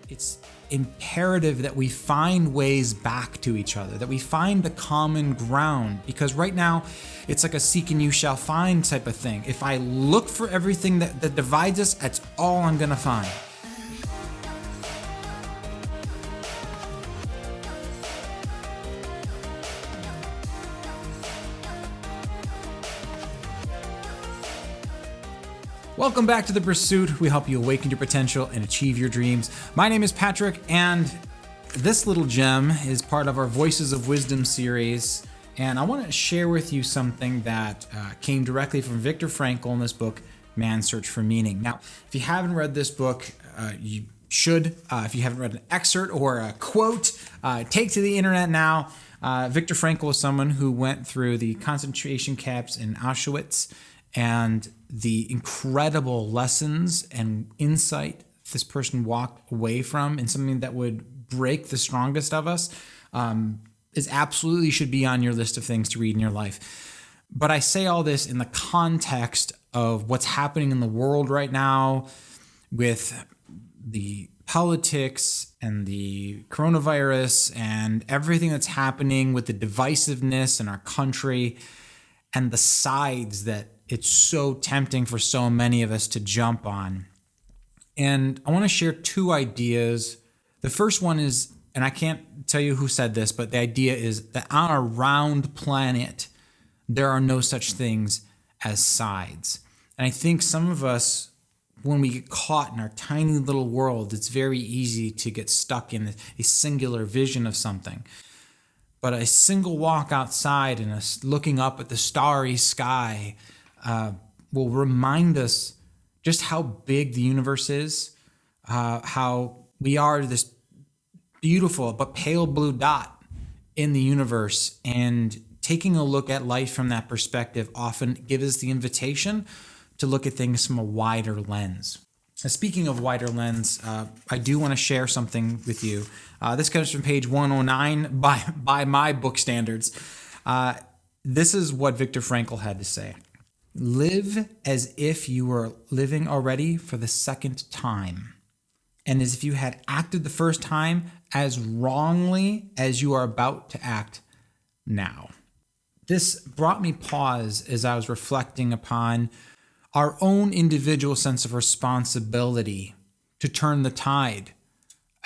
it's imperative that we find ways back to each other, that we find the common ground, because right now it's like a seek and you shall find type of thing. If I look for everything that divides us, that's all I'm gonna find. Welcome back to The Pursuit. We help you awaken your potential and achieve your dreams. My name is Patrick, and this little gem is part of our Voices of Wisdom series. And I want to share with you something that came directly from Victor Frankl in this book, Man's Search for Meaning. Now, if you haven't read this book, you should. If you haven't read an excerpt or a quote, take to the internet now. Victor Frankl is someone who went through the concentration camps in Auschwitz, and the incredible lessons and insight this person walked away from, and something that would break the strongest of us, is absolutely should be on your list of things to read in your life. But I say all this in the context of what's happening in the world right now with the politics and the coronavirus and everything that's happening with the divisiveness in our country and the sides that it's so tempting for so many of us to jump on. And I want to share two ideas. The first one is, and I can't tell you who said this, but the idea is that on a round planet, there are no such things as sides. And I think some of us, when we get caught in our tiny little world, it's very easy to get stuck in a singular vision of something. But a single walk outside and us looking up at the starry sky will remind us just how big the universe is, how we are this beautiful but pale blue dot in the universe. And taking a look at life from that perspective often gives us the invitation to look at things from a wider lens. Now, speaking of wider lens, I do want to share something with you. This comes from page 109 by my book standards. This is what Victor Frankl had to say. Live as if you were living already for the second time, and as if you had acted the first time as wrongly as you are about to act now. This brought me pause as I was reflecting upon our own individual sense of responsibility to turn the tide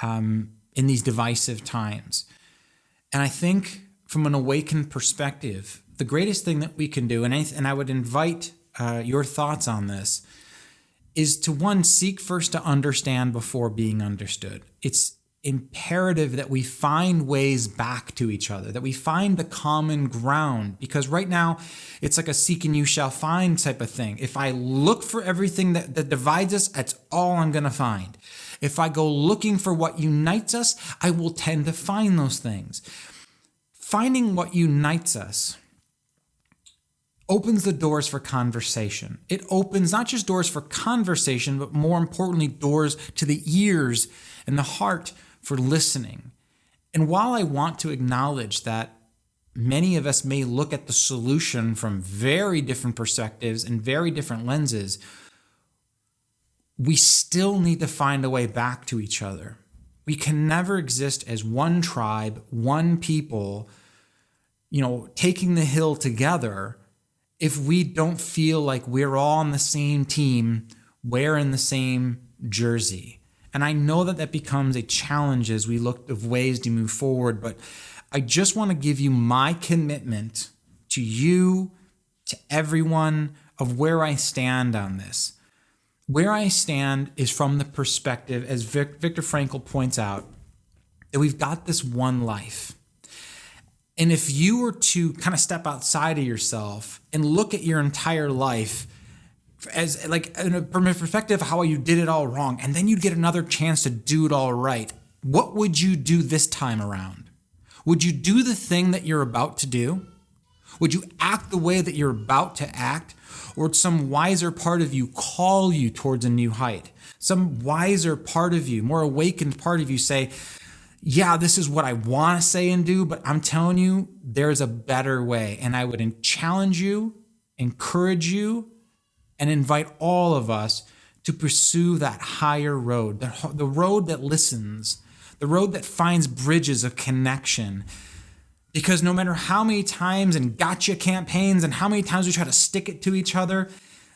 in these divisive times. And I think from an awakened perspective, the greatest thing that we can do, and I would invite your thoughts on this, is to one, seek first to understand before being understood. It's imperative that we find ways back to each other, that we find the common ground, because right now it's like a seek and you shall find type of thing. If I look for everything that divides us, that's all I'm going to find. If I go looking for what unites us, I will tend to find those things. Finding what unites us opens the doors for conversation. It opens not just doors for conversation, but more importantly, doors to the ears and the heart for listening. And while I want to acknowledge that many of us may look at the solution from very different perspectives and very different lenses, we still need to find a way back to each other. We can never exist as one tribe, one people, taking the hill together if we don't feel like we're all on the same team, wearing the same jersey. And I know that becomes a challenge as we look of ways to move forward, but I just want to give you my commitment to you, to everyone, of where I stand on this. Where I stand is from the perspective, as Victor Frankl points out, that we've got this one life. And if you were to kind of step outside of yourself and look at your entire life as from a perspective of how you did it all wrong, and then you'd get another chance to do it all right, what would you do this time around? Would you do the thing that you're about to do? Would you act the way that you're about to act? Or would some wiser part of you call you towards a new height? Some wiser part of you, more awakened part of you say, yeah, this is what I want to say and do, but I'm telling you, there's a better way. And I would challenge you, encourage you, and invite all of us to pursue that higher road, the road that listens, the road that finds bridges of connection. Because no matter how many times and gotcha campaigns and how many times we try to stick it to each other,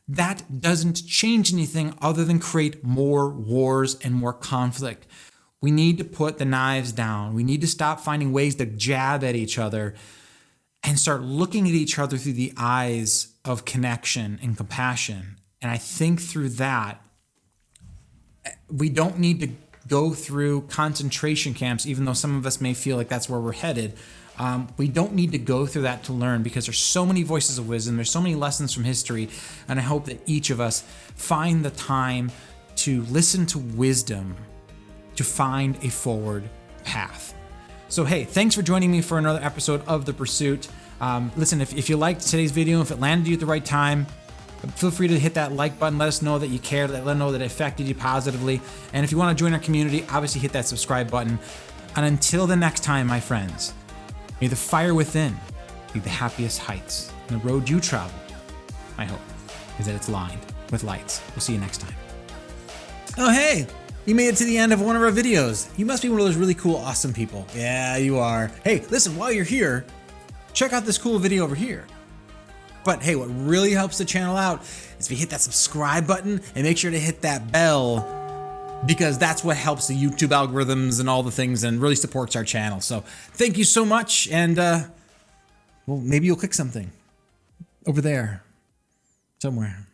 that doesn't change anything other than create more wars and more conflict. We need to put the knives down. We need to stop finding ways to jab at each other and start looking at each other through the eyes of connection and compassion. And I think through that, we don't need to go through concentration camps, even though some of us may feel like that's where we're headed. We don't need to go through that to learn, because there's so many voices of wisdom. There's so many lessons from history. And I hope that each of us find the time to listen to wisdom to find a forward path. So, hey, thanks for joining me for another episode of The Pursuit. Listen, if you liked today's video, if it landed you at the right time, feel free to hit that like button. Let us know that you cared. Let us know that it affected you positively. And if you want to join our community, obviously hit that subscribe button. And until the next time, my friends, may the fire within be the happiest heights. And the road you travel, I hope, is that it's lined with lights. We'll see you next time. Oh, hey, you made it to the end of one of our videos. You must be one of those really cool, awesome people. Yeah, you are. Hey, listen, while you're here, check out this cool video over here. But hey, what really helps the channel out is if you hit that subscribe button and make sure to hit that bell, because that's what helps the YouTube algorithms and all the things and really supports our channel. So thank you so much. And well, maybe you'll click something over there somewhere.